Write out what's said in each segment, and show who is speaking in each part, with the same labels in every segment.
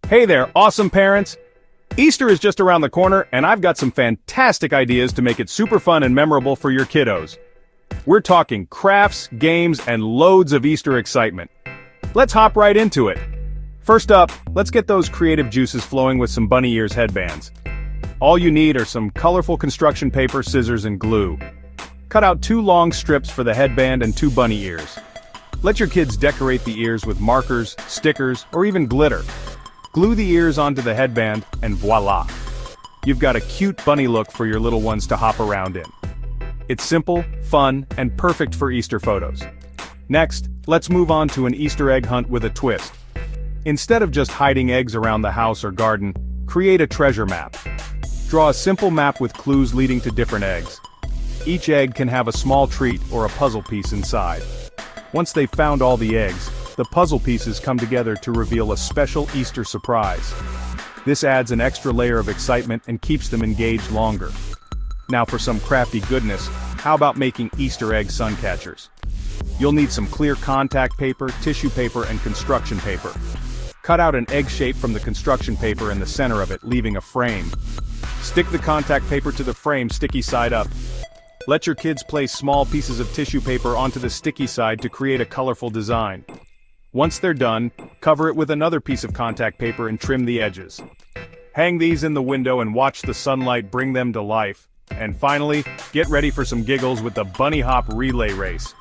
Speaker 1: Hey there, awesome parents! Easter is just around the corner, and I've got some fantastic ideas to make it super fun and memorable for your kiddos. We're talking crafts, games, and loads of Easter excitement. Let's hop right into it. First up, let's get those creative juices flowing with some bunny ears headbands. All you need are some colorful construction paper, scissors, and glue. Cut out 2 long strips for the headband and 2 bunny ears. Let your kids decorate the ears with markers, stickers, or even glitter. Glue the ears onto the headband, and voila! You've got a cute bunny look for your little ones to hop around in. It's simple, fun, and perfect for Easter photos. Next, let's move on to an Easter egg hunt with a twist. Instead of just hiding eggs around the house or garden, create a treasure map. Draw a simple map with clues leading to different eggs. Each egg can have a small treat or a puzzle piece inside. Once they've found all the eggs, the puzzle pieces come together to reveal a special Easter surprise. This adds an extra layer of excitement and keeps them engaged longer. Now for some crafty goodness, how about making Easter egg sun catchers? You'll need some clear contact paper, tissue paper, and construction paper. Cut out an egg shape from the construction paper in the center of it, leaving a frame. Stick the contact paper to the frame sticky side up. Let your kids place small pieces of tissue paper onto the sticky side to create a colorful design. Once they're done, cover it with another piece of contact paper and trim the edges. Hang these in the window and watch the sunlight bring them to life. And finally, get ready for some giggles with the bunny hop relay race.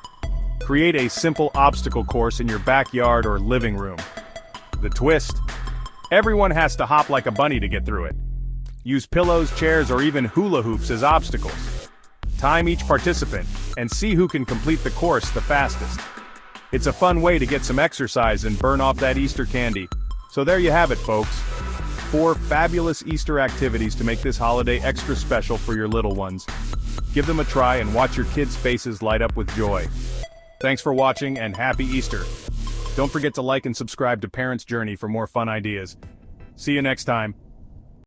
Speaker 1: Create a simple obstacle course in your backyard or living room. The twist: everyone has to hop like a bunny to get through it. Use pillows, chairs, or even hula hoops as obstacles. Time each participant, and see who can complete the course the fastest. It's a fun way to get some exercise and burn off that Easter candy. So there you have it, folks. 4 fabulous Easter activities to make this holiday extra special for your little ones. Give them a try and watch your kids' faces light up with joy. Thanks for watching, and happy Easter. Don't forget to like and subscribe to Parents' Journey for more fun ideas. See you next time.